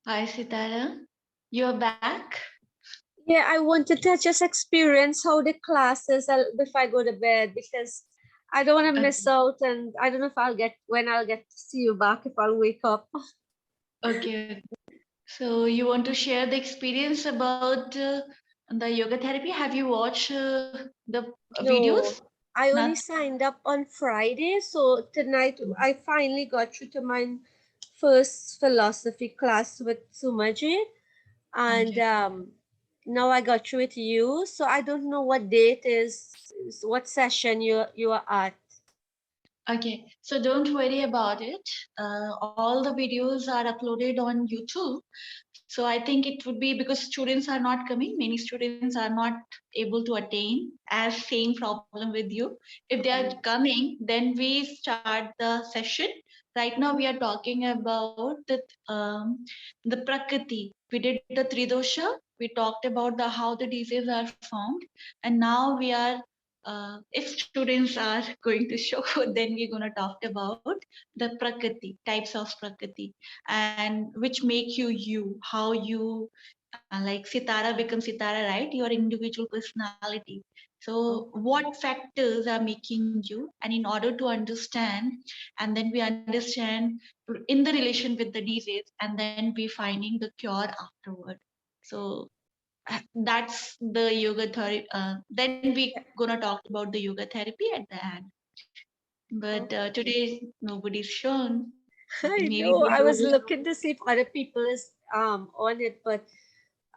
Hi, Sitara. You're back? Yeah, I wanted to just experience how the classes before I go to bed because I don't want to miss Okay. out, and I don't know if I'll get to see you back if I'll wake up. Okay. So you want to share the experience about the yoga therapy? Have you watched the videos? No, I only Not. signed up on Friday, so tonight I finally got through to my first philosophy class with Sumaji, and Okay. now I got through with you. So I don't know what date what session you are at. Okay. So don't worry about it. All the videos are uploaded on YouTube. So I think it would be because students are not coming. Many students are not able to attain as same problem with you. If they are coming, then we start the session. Right now we are talking about the prakriti. We did the tridosha. We talked about the how the diseases are formed, and now we are if students are going to show, then we're going to talk about the prakriti, types of prakriti, and which make you, how you like Sitara becomes Sitara, right? Your individual personality. So, what factors are making you, and in order to understand, and then we understand in the relation with the disease, and then we finding the cure afterward. So, that's the yoga therapy. Then we gonna talk about the yoga therapy at the end. But Okay. today nobody's shown. I Maybe know. they I was will. looking to see if other people is on it, but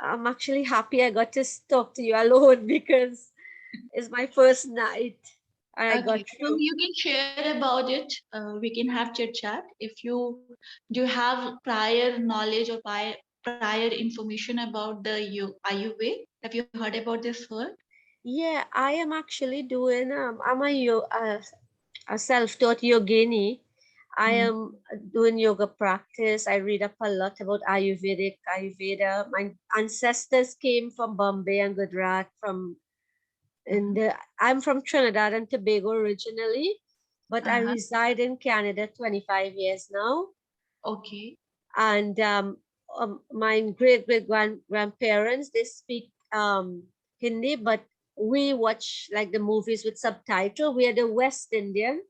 I'm actually happy I got to talk to you alone because it's my first night and I Okay, got so through. you can share about it. We can have chit chat. If you do have prior knowledge or prior information about the Ayurveda, have you heard about this word? Yeah, I am actually doing I'm a self-taught yogini. I Mm. am doing yoga practice. I read up a lot about Ayurveda. My ancestors came from Bombay and Gujarat I'm from Trinidad and Tobago originally, but I Uh-huh. reside in Canada 25 years now. Okay. And my grandparents, they speak Hindi, but we watch like the movies with subtitle. We are the West Indian.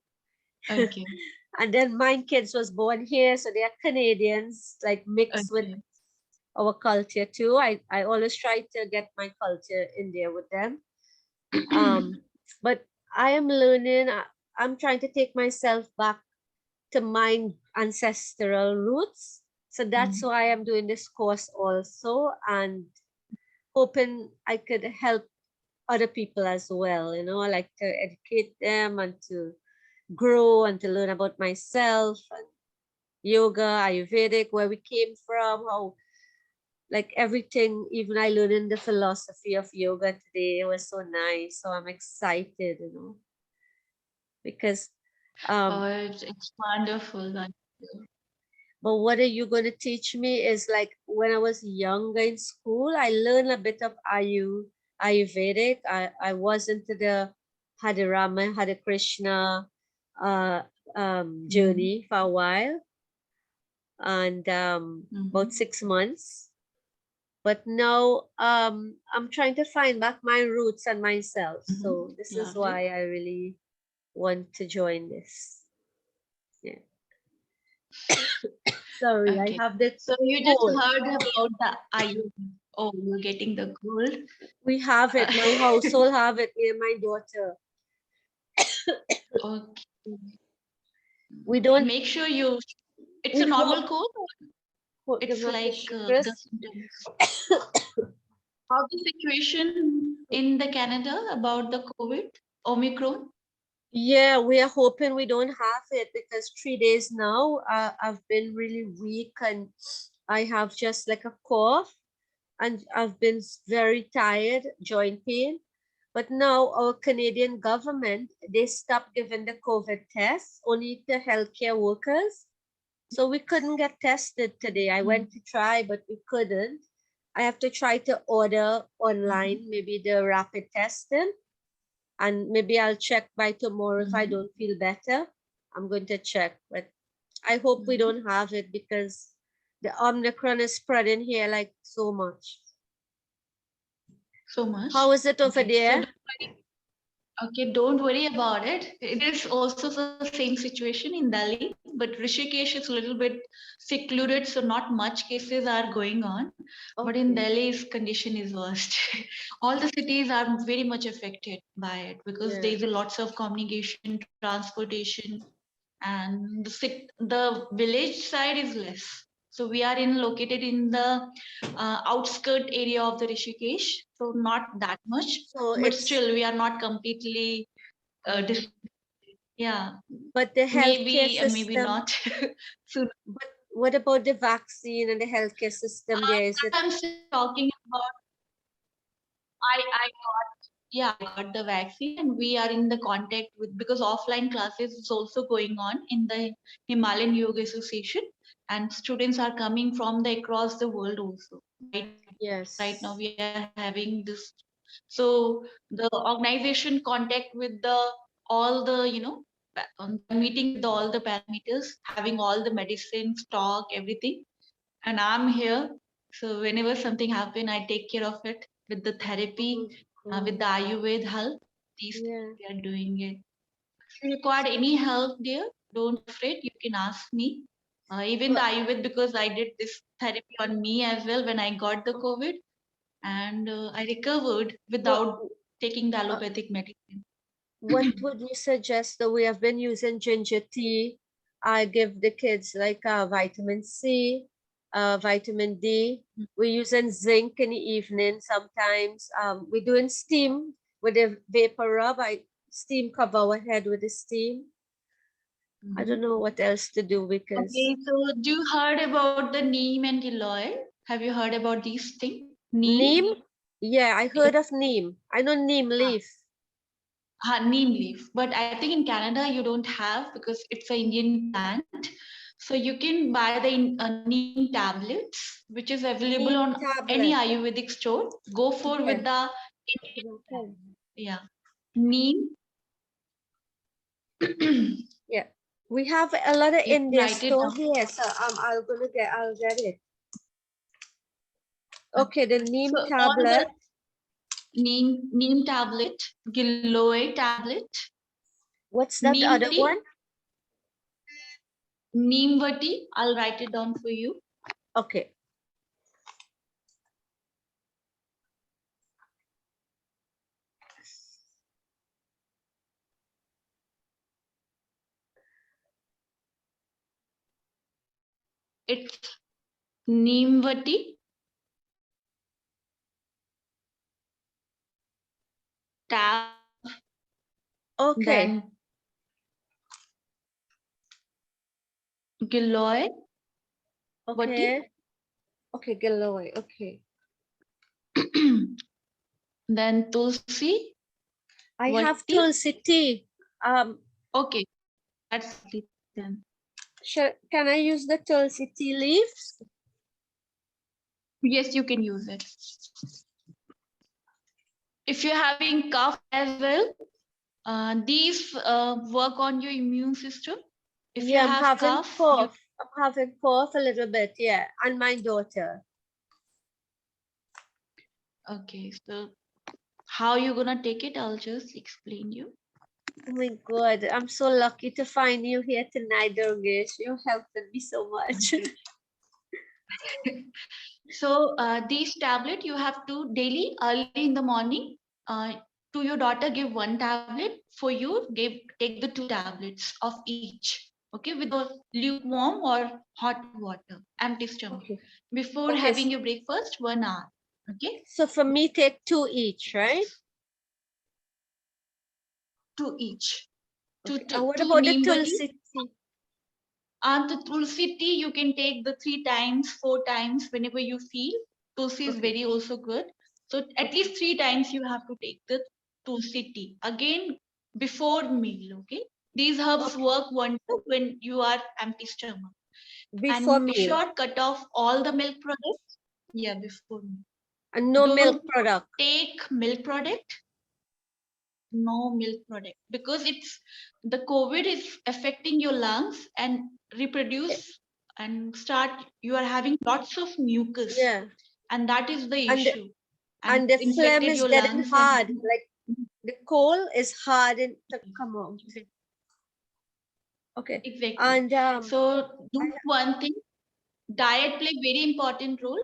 Okay. And then my kids was born here, so they are Canadians, like mixed with Okay. our culture too. I always try to get my culture in there with them. Um, but I am learning. I'm trying to take myself back to my ancestral roots. So that's Mhm. why I'm doing this course also, and hoping I could help other people as well. You know, I like to educate them and to grow and to learn about myself and yoga, Ayurvedic, where we came from, how like everything, even I learned the philosophy of yoga today. It was so nice. So I'm excited, because Oh, um it's wonderful. but what are you going to teach me is like when I was younger in school, I learned a bit of Ayurvedic. I was into the Hare Rama, Hare Krishna uh, Mhm. journey for a while, and about Mhm. 6 months. But now I'm trying to find back my roots and myself. So Mhm. this is Lovely. why I really want to join this. Yeah. Sorry, I Okay. have the So you just cold. heard about the Ayurveda. Oh, you're getting the cold. We have it. My household have it. Me and my daughter. Okay. We And don't. make sure you. It's We a normal hope. cold. Give It's me a like tissue, the Chris. symptoms. How's the situation in the Canada about the COVID Omicron? Yeah, we are hoping we don't have it because 3 days now I've been really weak and I have just like a cough and I've been very tired, joint pain. But now our Canadian government, they stopped giving the COVID tests only to healthcare workers. So we couldn't get tested today. I Mm. went to try, but we couldn't. I have to try to order Mhm. online, maybe the rapid testing, and maybe I'll check by tomorrow if I Mhm. don't feel better. I'm going to check, but I hope we Mhm. don't have it because The Omicron is spreading here like so much. So much. How is it over Okay, there? Okay, don't worry about it. It is also the same situation in Delhi, but Rishikesh is a little bit secluded, so not much cases are going on. But in Okay. Delhi's condition is worst. All the cities are very much affected by it because Yeah. there is a lots of communication, transportation, and the village side is less. So we are located in the outskirt area of the Rishikesh, so not that much, So but it's still we are not completely yeah, but the healthcare maybe system, not. So but what about the vaccine and the healthcare system there? Is it I'm still talking about I got yeah, I got the vaccine and we are in the contact with because offline classes is also going on in the Himalayan Yoga Association and students are coming from the across the world also. Right now yes. we are having this. So the organization contact with the all the meeting with all the parameters, having all the medicine stock, everything, and I'm here. So whenever something happen, I take care of it with the Oh, therapy, with God. the Ayurveda help. These things Yeah. we are doing it. If you require any help, dear, don't be afraid. You can ask me. Even the But Ayurveda, because I did this therapy on me as well when I got the COVID, and I recovered what without taking the uh, allopathic medicine. what would you suggest? That we have been using ginger tea. I give the kids like vitamin C, vitamin D. We're using zinc in the evening sometimes. We're doing steam with the vapor rub. I steam cover our head with the steam. I don't know what else to do because Okay, so do you heard about the neem and giloy? Have you heard about these things? Neem? neem. Yeah, I Yeah. heard of neem. I know neem leaf. Neem leaf, but I think in Canada you don't have because it's an Indian plant. So you can buy the neem tablets, which is available Neem on any tablet. Ayurvedic store. Go for Yeah. with the Okay. yeah neem. Yeah. We have a lot of You can India write it store down. here, so I'll get it. Okay, the neem So all the tablet. neem tablet, giloy tablet, What's that neem other tea, one? neem vati. I'll write it down for you. Okay. It's neem vati, tab, Okay. then giloy vati. Okay. Okay, Giloy. Okay. Then tulsi I have vati. Tulsi tea. Okay, that's it then. Can I use the Tulsi tea leaves? Yes, you can use it. If you're having cough as well, these work on your immune system. If you Yeah, I'm have having cough, you cough. I'm having cough a little bit, yeah. And my daughter. okay. So how you gonna take it? I'll just explain you. Oh my God, I'm so lucky to find you here tonight, Durgesh. You're helping me so much. Okay. So these tablet you have to daily early in the morning. To your daughter, give one tablet. For you, take the two tablets of each. Okay, with the lukewarm or hot water, empty stomach. Okay. Before Okay. having your breakfast, 1 hour. Okay, So for me, take 2 each, right? two each. Two, Okay. two, And what two about the neem vati. Tulsi tea? And the tulsi tea, you can take the 3 times, 4 times whenever you feel. Tulsi is Okay. very also good. So at least 3 times you have to take the tulsi tea. Again, before meal, okay? These herbs Okay. work wonder when you are empty stomach. Before And make meal. sure cut off all the milk products. Yeah, before meal. And no milk Don't product. take milk product, no milk product, because it's the COVID is affecting your lungs and Eh, reproduce and you are having lots of mucus, Yeah. and that is the And issue, and and the it's phlegm infected is your getting lungs and hard. Like the coal is hard and to come out. Okay. exactly. And So do one thing, diet play very important role.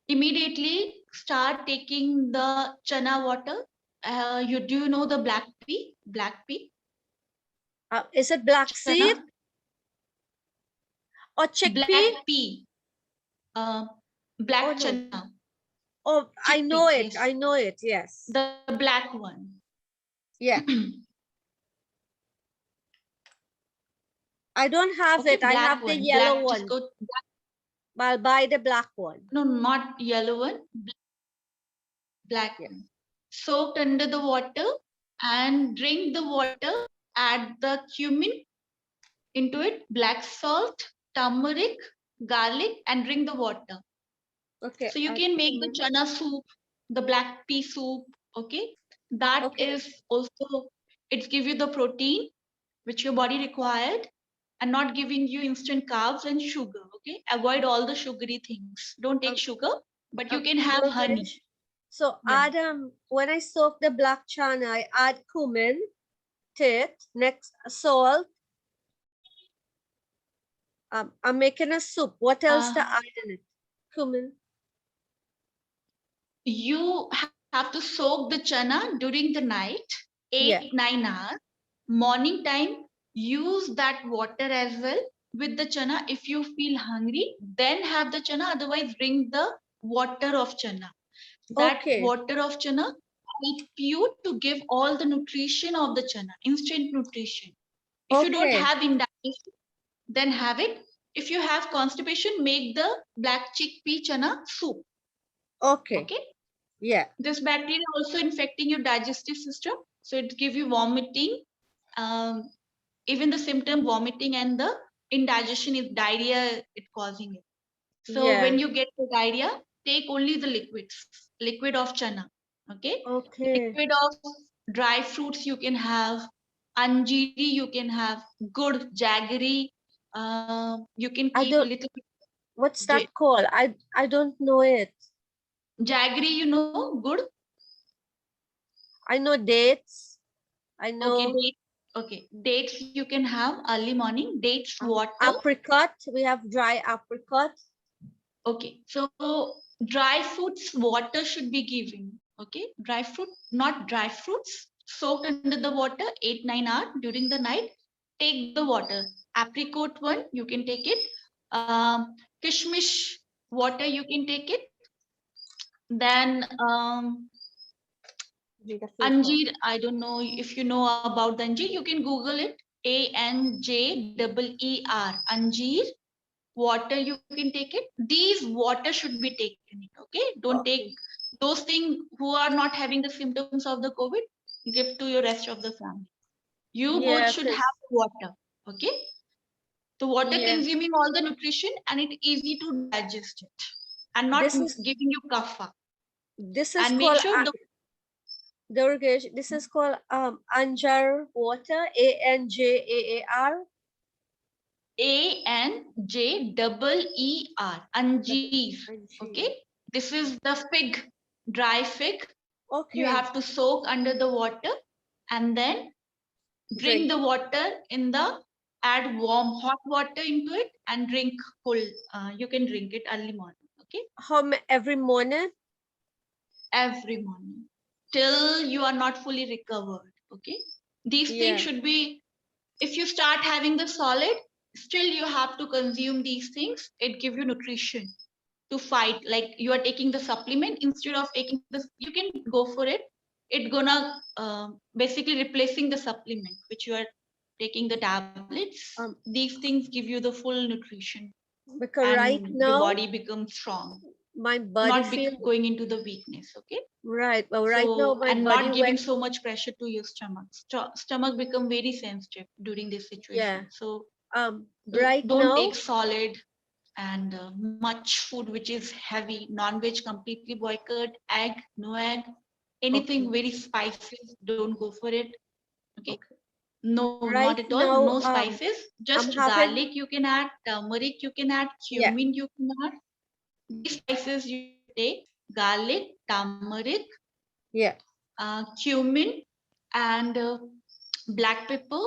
Immediately start taking the chana water. You do you know the black pea? Black pea? is it black seed Chana? or chickpea? Black pea. Uh, Oh black no. chana. Oh, I know Chickpea, it. yes. I know it. Yes. The black one. Yeah. I don't have Okay, it. I black have the one. yellow Black, just one. go, black, But I'll buy the black one. no, not yellow one, black Yeah. one. Soaked under the water and drink the water, add the cumin into it, black salt, turmeric, garlic, and drink the water. Okay. So you can make the chana soup, the black pea soup, okay? That Okay. is also, it gives you the protein which your body required and not giving you instant carbs and sugar, okay? Avoid all the sugary things. Don't take sugar, but you can have honey. Durgesh, so Yeah. add when I soak the black chana, I add cumin, next salt. I'm making a soup. What else to add in it? Cumin. You have to soak the chana during the night, 8-9 hours. Morning time, use that water as well with the chana. If you feel hungry, then have the chana. Otherwise, drink the water of chana. That Okay. water of chana help you to give all the nutrition of the chana, instant nutrition. If you don't have indigestion, then have it. If you have constipation, make the black chickpea chana soup. Okay. Okay. Yeah. This bacteria also infecting your digestive system, so it give you vomiting. Even the symptom vomiting and the indigestion is diarrhea it causing it. So Yeah. when you get the diarrhea, take only the liquid of chana. Okay. Okay. Liquid of dry fruits you can have, anjiri you can have, good jaggery. You can I keep a don't. little bit What's that called? I don't know it. jaggery. You know, good. I know dates. I know. Okay, okay, dates you can have early morning. Dates water. Apricot. We have dry apricot. Okay, so dry fruits water should be given. Okay, dry fruit, not dry fruits soaked under the water 8-9 hours during the night. Take the water. Apricot one you can take it. Kishmish water you can take it. Then anjeer. I don't know if you know about the anjeer. You can Google it. ANJEER. Anjeer water you can take it. These water should be taken. Okay, don't take those things who are not having the symptoms of the COVID. Give to your rest of the family. You both should have water. Okay, the water consuming all the nutrition and it easy to digest it and not giving you kapha. This is And make called sure Durgesh, this is called Anjar water. ANJAAR. ANJEER. Anjeer. Okay, this is the fig, dry fig. Okay. You have to soak under the water and then drink the water in the add warm hot water into it and drink full. You can drink it early morning. Okay. Every morning? Every morning till you are not fully recovered. Okay. These things should be, if you start having the solid, still you have to consume these things. It give you nutrition to fight. Like you are taking the supplement instead of taking this, you can go for it. It gonna basically replacing the supplement which you are taking the tablets. These things give you the full nutrition because and right now your body becomes strong, my body not going into the weakness. Okay, right. Well, right so now my and body not giving so much pressure to your stomach. Stomach become very sensitive during this situation. So right don't now take solid and much food which is heavy. Non-veg completely boycott. Egg, no egg. Anything very spicy, don't go for it. Okay. No, Right not at all. now, No spices. I'm Just having, garlic you can add, turmeric you can add, yeah, cumin you can add. These spices you take: garlic, turmeric, yeah, cumin, and black pepper.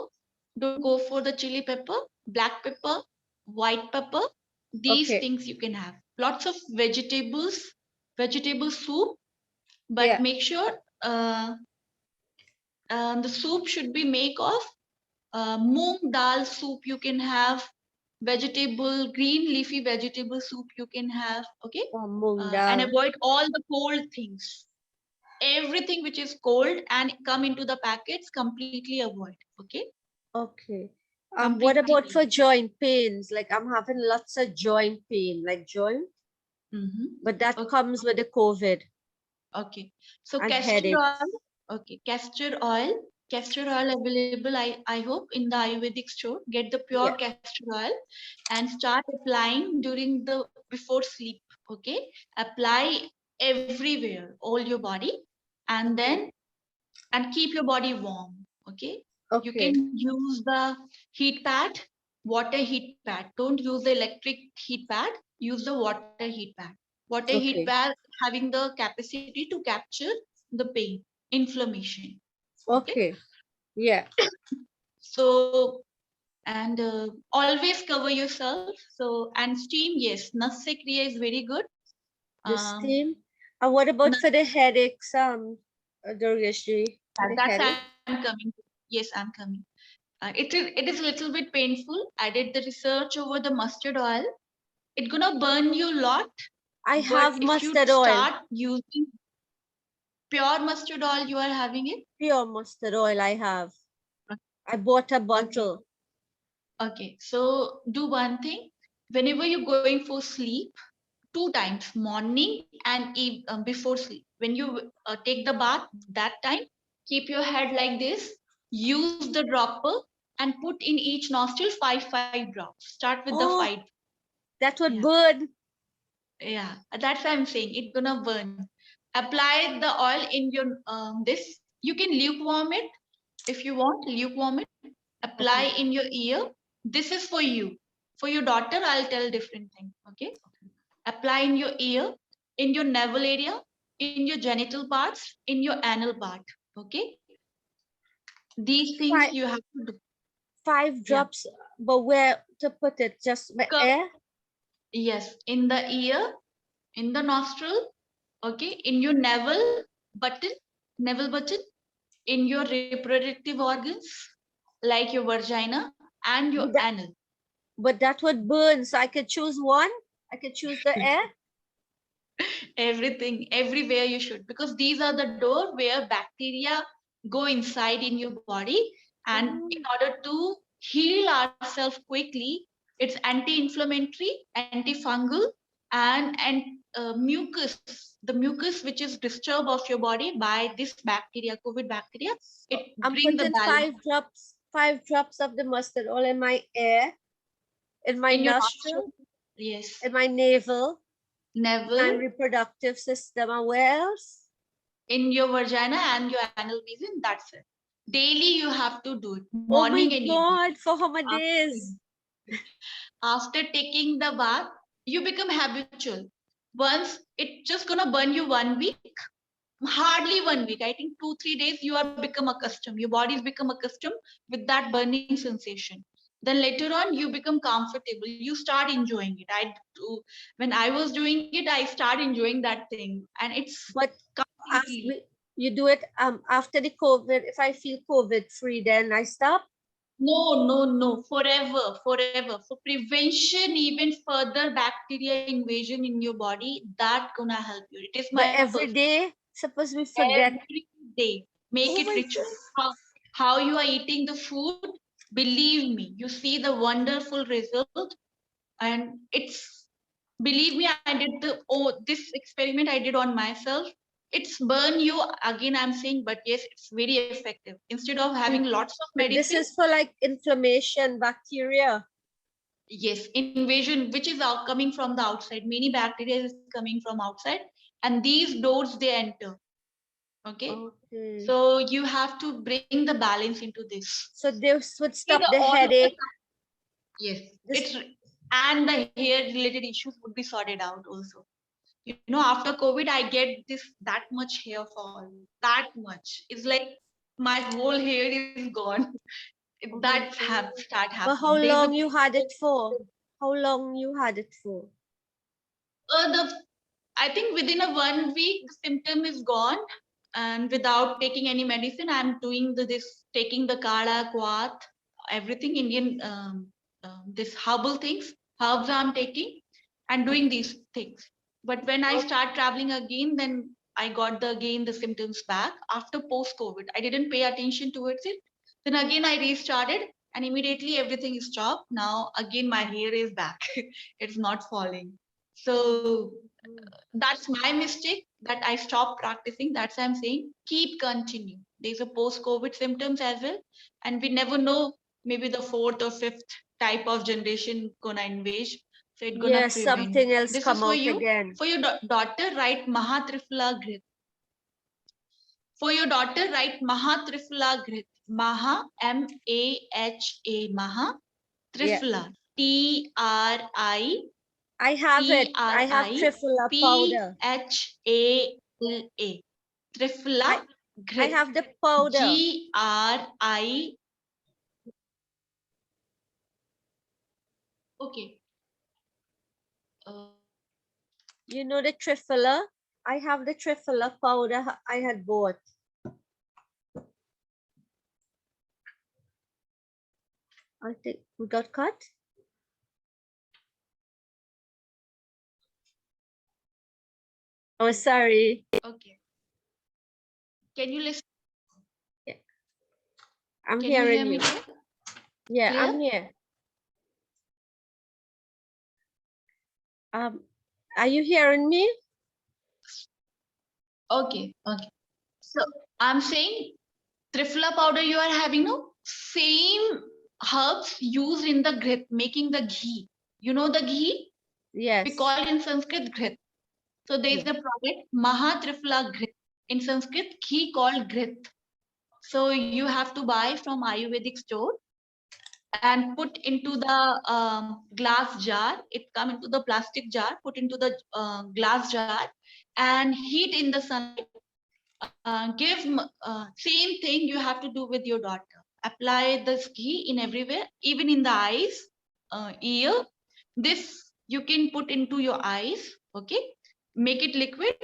Don't go for the chili pepper. Black pepper, white pepper. These okay, things you can have. Lots of vegetables, vegetable soup, but yeah. make sure the soup should be made of moong dal soup. You can have vegetable, green leafy vegetable soup. You can have, okay, Mung and dal. avoid all the cold things. Everything which is cold and come into the packets, completely avoid. Okay, Okay. What about completely. for joint pains? Like I'm having lots of joint pain, like joint, but that Okay. comes with the COVID Okay. So and castor oil. headaches. Okay. Castor oil available. I hope in the Ayurvedic store. Get the pure Yeah. castor oil and start applying during the before sleep. Okay. Apply everywhere, all your body, and Okay. then and keep your body warm. Okay. You Okay. can use the heat pad, water heat pad. Don't use the electric heat pad. Use the water heat pad. Water heat Okay. pad having the capacity to capture the pain, inflammation. Okay. Okay. Yeah. So, and always cover yourself. So, and steam, yes, Nasya Kriya is very good. The Um, steam. And what about for the headaches, Durgeshri? For the that's headache? I'm coming. Yes, I'm coming. It is a little bit painful. I did the research over the mustard oil. It's gonna burn you a lot, I but have if you mustard oil, start using pure mustard oil, you are having it. pure mustard oil I have. I bought a Okay. bottle. Okay. So do one thing. Whenever you're going for sleep, two times, morning and before sleep. When you take the bath, that time, keep your head like this. Use the dropper and put in each nostril five drops. Start with the Oh, 5. that would Yeah. burn. Yeah, that's what I'm saying. It's gonna burn. Apply the oil in your this. You can lukewarm it if you want. Lukewarm it. Apply Okay. in your ear. This is for you. For your daughter, I'll tell different thing. Okay. Apply in your ear, in your navel area, in your genital parts, in your anal part. Okay. These things Five you have to do. five Yeah. drops, but where to put it? Just by Cup. air? Yes. In the ear, in the nostril. Okay. In your button, navel button, in your reproductive organs like your vagina and your But that, anal. but that would burn. So I could choose one. I could choose the air. Everything, everywhere you should, because these are the door where bacteria go inside in your body, and in Oh, order to heal ourselves quickly, it's anti-inflammatory, antifungal, and mucus, the mucus which is disturbed of your body by this bacteria, COVID bacteria, so it I'm bring the putting balance five drops of the mustard oil in my air, in my in your nostril. nostril, Yes. in my navel, my Navel, reproductive system, and where else? in your vagina and your anal region. That's it. Daily you have to do it, Oh my morning and evening. God, for how many After, days? after taking the bath, you become habitual. Once it's just gonna burn you 1 week, hardly 1 week. I think 2 3 days you are become accustomed. Your body's become accustomed with that burning sensation. Then later on you become comfortable. You start enjoying it. When I was doing it, I start enjoying that thing, and it's But ask completely. me, you do it after the COVID. If I feel COVID free, then I stop. No, no, no. Forever, forever. For prevention, even further bacteria invasion in your body, that gonna help you. It is But my every personal. day, suppose we forget. Every day, make Oh it my ritual. God. How you are eating the food, believe me, you see the wonderful result, and it's believe me, I did this experiment I did on myself. It's burn you again. I'm saying, but yes, it's very effective. Instead of having lots of But this medicine. is for like inflammation, bacteria. Yes, invasion, which is out coming from the outside. Many bacteria is coming from outside, and these doors they enter. Okay. Okay. So you have to bring the balance into this. So this would stop See, the all of headache. yes, This, and the hair related issues would be sorted out also. You know, after COVID, I get that much hair fall, that much. It's like my whole hair is gone. oh my That's God. start But how happening. There's long you had it for? How long you had it for? the I think within a 1 week the symptom is gone, and without taking any medicine, I'm doing this taking the kala, kwath, everything Indian this herbal things, herbs I'm taking and doing these things. But when I start traveling again, then I got the symptoms back after post COVID. I didn't pay attention towards it. Then again I restarted and immediately everything is stopped. Now again my hair is back. It's not falling. So that's my mistake that I stopped practicing. That's why I'm saying keep continue. There's a post-COVID symptoms as well, and we never know. Maybe the fourth or fifth type of generation gonna invade, so it's gonna Yes, prevent. something else This is come for out you. again. For your daughter, write Mahatrifla Grit. For your daughter, write Mahatrifla Grit. Maha MAHA Maha Yeah, Trifla TRI I have it. I have Trifla powder. PRIPHALA. I Trifla I Grit. have the powder. GRI. Okay. Uh, You know the Trifla? I have the Trifla powder I had bought. I think we got cut. Oh, sorry. okay. Can you listen? Yeah, I'm Can you hear hearing me you. clear? Yeah, Clear? I'm here. Are you hearing me? Okay. Okay. So I'm saying Trifla powder you are having no same herbs used in the grit, making the ghee. You know the ghee? We Yes. call it in Sanskrit grit. So there is Yeah. a product Mahatrifla Grit. In Sanskrit, ghee called grit. So you have to buy from Ayurvedic store and put into the glass jar. It come into the plastic jar, put into the glass jar and heat in the sunlight. Same thing you have to do with your daughter. Apply this ghee in everywhere, even in the eyes, ear. This you can put into your eyes. Okay, make it liquid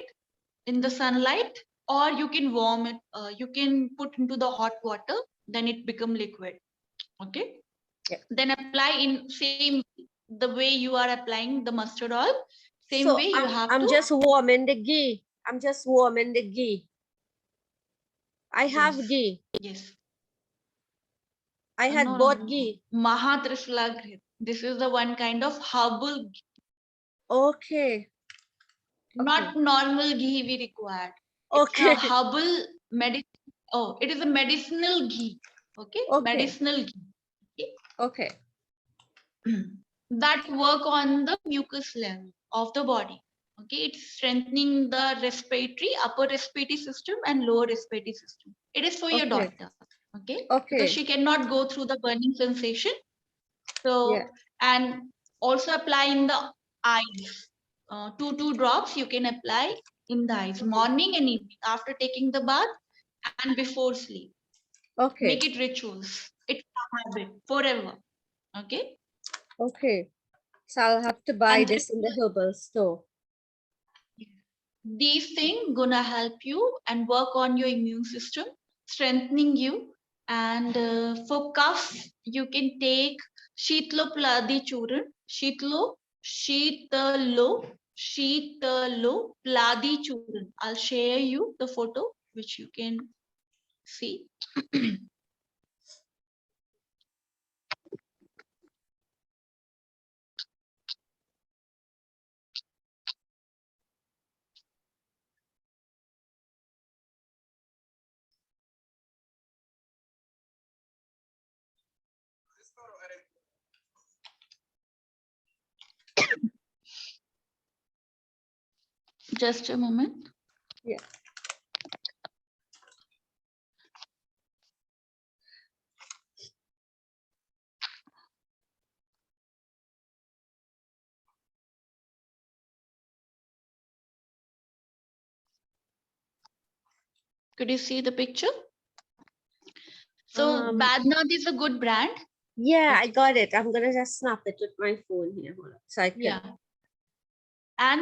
in the sunlight, or you can warm it. You can put into the hot water, then it become liquid. Okay, Yeah. then apply in same the way you are applying the mustard oil. Same So way you have I'm to. just warming the ghee. I'm just warming the ghee. I have Yes, ghee. yes. I No, had no, bought no. ghee. Mahatrishla Grit. This is the one kind of herbal, Okay. Okay. not normal ghee we required. It's a Okay. herbal medicine. Oh, it is a medicinal ghee. Okay, Okay. medicinal ghee. Okay. Okay? That work on the mucus level of the body. Okay, it's strengthening the respiratory, upper respiratory system and lower respiratory system. It is for your Okay. daughter. Okay, because Okay. she cannot go through the burning sensation. Yeah. So, and also apply in the eyes. Two drops you can apply in the eyes, morning and evening, after taking the bath and before sleep. Okay. Make it rituals. It's a habit forever. Okay. Okay. So I'll have to buy And this in the herbal store. these things gonna help you and work on your immune system, strengthening you. And for cough, you can take Shitlo Pladi Churan, Shitalo, Shitalo Pladi Churan. I'll share you the photo which you can see. Just a moment. Yeah. Could you see the picture? So Um, Badnath is a good brand. yeah, I Okay. got it. I'm gonna just snap it with my phone here. Hold on. So I can. Yeah. And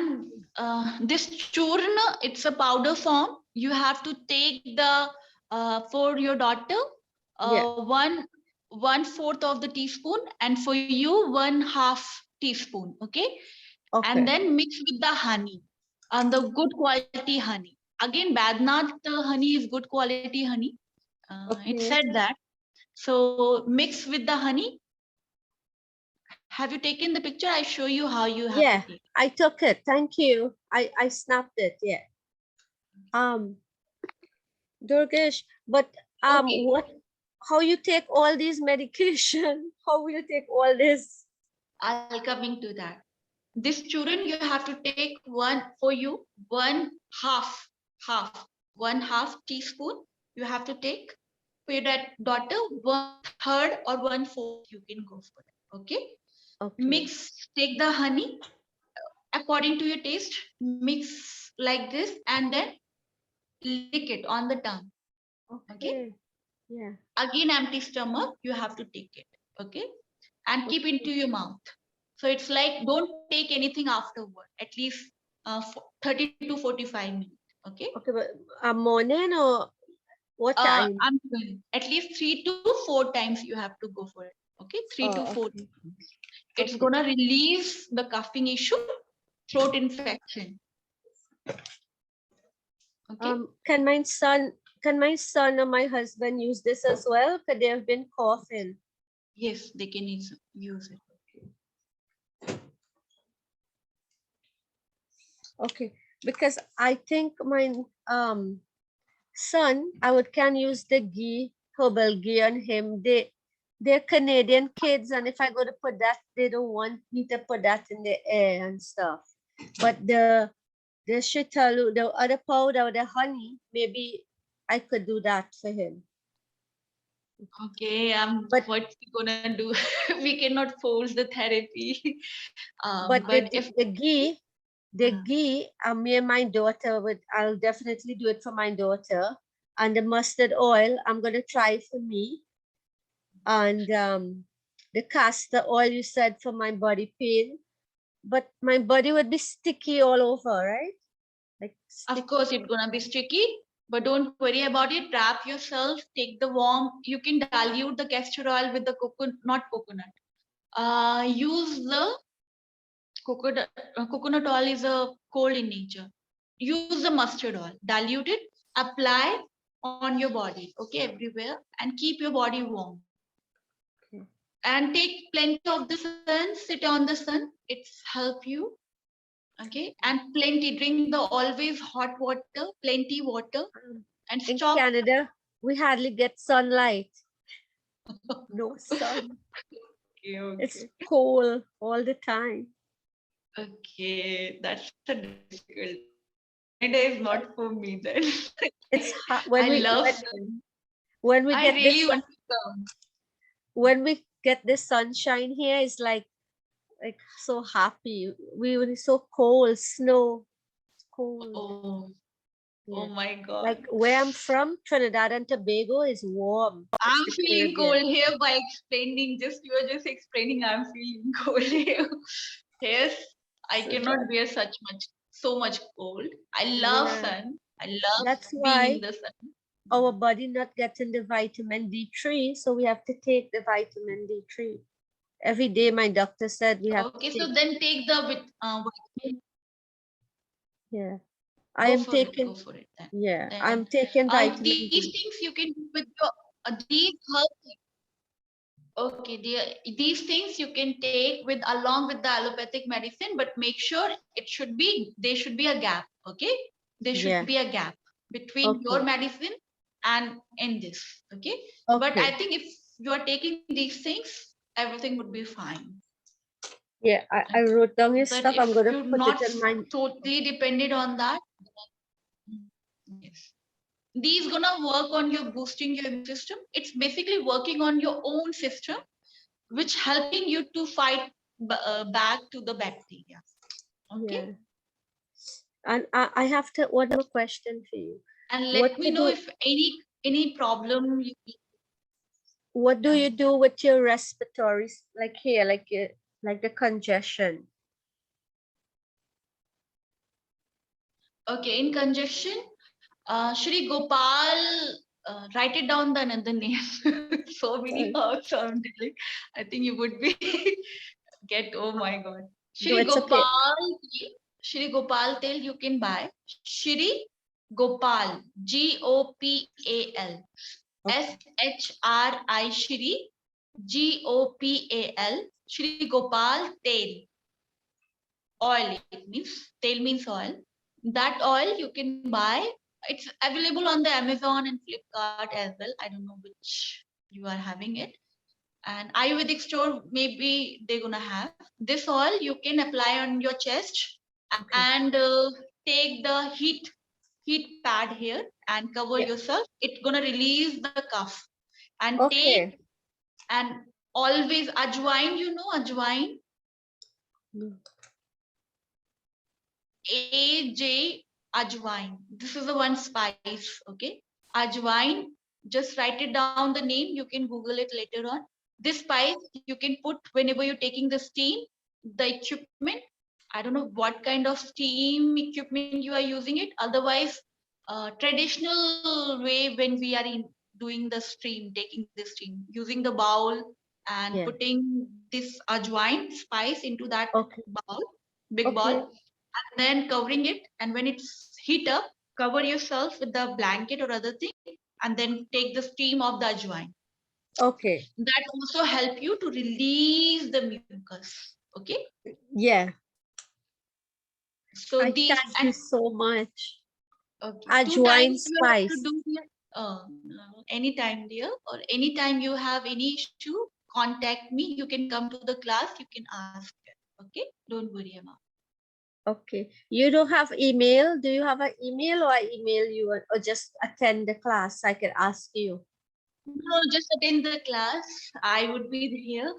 this churna, it's a powder form. You have to take the for your daughter Yeah. 1/4 of the teaspoon, and for you 1/2 teaspoon. Okay, and Okay. then mix with the honey and the good quality honey. Again, Badnath honey is good quality honey. It Okay. said that. So mix with the honey. Have you taken the picture? I show you how you have to Yeah, take. I took it. Thank you. I snapped it. Yeah. Durgesh, but Okay. what? How you take all these medication? How will you take all this? I'll coming to that. This children you have to take one for you, one half, half, 1/2 teaspoon. You have to take for your daughter 1/3 or 1/4. You can go for it. Okay. Okay. Mix. Take the honey according to your taste. Mix like this and then lick it on the tongue. Okay. Okay. Yeah. Again, empty stomach. You have to take it. Okay, and keep into Okay. your mouth. So it's like don't take anything afterward, at least 30 to 45 minutes. Okay. Okay, but morning or what time? I'm doing at least 3 to 4 times you have to go for it. Okay, three to Oh, four. okay. It's Okay. gonna release the coughing issue, throat infection. Okay. Can my son or my husband use this as well? Could they have been coughing? Yes, they can use it. Okay, because I think my son, can use the ghee, herbal ghee on him. They're Canadian kids, and if I go to put that, they don't want me to put that in the air and stuff. But the shitalu, the other powder, the honey, maybe I could do that for him. Okay, But what's we gonna do? We cannot force the therapy. but But if the ghee, me and my daughter would. I'll definitely do it for my daughter. And the mustard oil, I'm gonna try for me. And the castor oil you said for my body pain, but my body would be sticky all over, right? Like of sticky. course it's gonna be sticky, but don't worry about it. Wrap yourself, take the warm. You can dilute the castor oil with the coconut, not coconut. Use the coconut. Coconut oil is a cold in nature. Use the mustard oil, dilute it, apply on your body, okay, everywhere, and keep your body warm. Okay. And take plenty of the sun. Sit on the sun. It's help you. Okay, and plenty. Drink the always hot water, plenty water, and In stop. Canada, we hardly get sunlight. No sun. Okay, It's okay. cold all the time. Okay, that's a difficult. Canada is not for me then. It's hot I love sun. when we I get really this want to come. when we get the sunshine here, it's like so happy. We were so cold, snow, cold. Oh, oh Yeah. my God. Like where I'm from, Trinidad and Tobago is warm. It's I'm the feeling Caribbean. cold here by explaining. Just you are just explaining. I'm feeling cold here. Yes, I So cannot bear so much cold. I love yeah, sun. I love that's being in why the sun. our body not getting the vitamin D3, so we have to take the vitamin D3. Every day my doctor said we have to Okay, so take. then take the Yeah. I am go taking, for it then. yeah, Then I'm taking vitamin these D. things you can do with your these herbs. Okay, these things you can take with along with the allopathic medicine, but make sure there should be a gap. Okay, there should Yeah. be a gap between your Okay. medicine and in this. Okay, but I Okay. think if you are taking these things, everything would be fine. Yeah, I wrote down his But stuff. I'm if gonna you're put it not in my. totally dependent on that, yes, these gonna work on your boosting your immune system. It's basically working on your own system, which helping you to fight back to the bacteria. Okay. Yeah. And I have to one more question for you. And What let me you know do? if any problem you What do yeah. you do with your respiratory, like here, like the congestion? Okay, in conjunction, Shri Gopal, write it down the another name. So many herbs I'm telling. I think you would be get. Oh my God, No, Shri it's okay. Gopal, Shri Gopal Tel you can buy. Shri Gopal, Gopal, SHRI Shri Gopal, Shri Gopal Tel oil. It means tail means oil. That oil you can buy. It's available on the Amazon and Flipkart as well. I don't know which you are having it. And Ayurvedic store maybe they're gonna have this oil. You can apply on your chest Okay. and take the heat pad here and cover Yeah. yourself. It's gonna release the cough and take Okay. and always ajwain. You know ajwain. Mm. AJ Ajwain. This is the one spice, okay? Ajwain, just write it down the name. You can Google it later on. This spice you can put whenever you're taking the steam, the equipment. I don't know what kind of steam equipment you are using it. Otherwise, traditional way when we are doing the steam, taking the steam, using the bowl and Yeah. putting this ajwain spice into that Okay. bowl, big Okay. ball, then covering it, and when it's heat up, cover yourself with the blanket or other thing, and then take the steam of the ajwain. Okay. That also help you to release the mucus. Okay, Yeah. so I these thank you and so much. okay, two Ajwain times you have to spice. do here. Anytime, dear, or anytime you have any issue, contact me. You can come to the class. You can ask. Okay, don't worry about. Okay. You don't have email? Do you have an email, or I email you, or just attend the class? I can ask you. No, just attend the class. I would be here.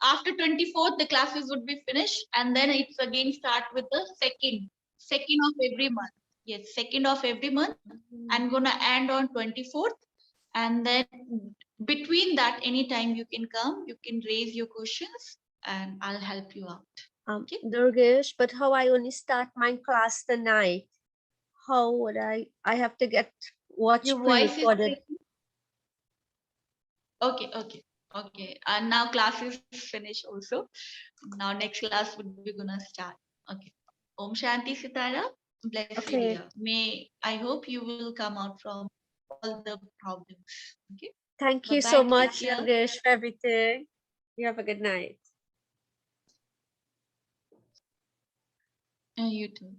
After 24th, the classes would be finished, and then it's again start with the second of every month. Yes, second of every month. I'm gonna end on 24th, and then between that, anytime you can come, you can raise your questions, and I'll help you out. Okay. Durgesh, but how I only start my class tonight? How would I have to get watch Your voice is pre-recorded. breaking. Okay. And now class is finished also. Now next class would be gonna start. Okay. Om Shanti Sitara. Bless you, Okay. dear. May I hope you will come out from all the problems. Okay. Thank you so Bye-bye. Take much, care. Durgesh, for everything. You have a good night. And you too.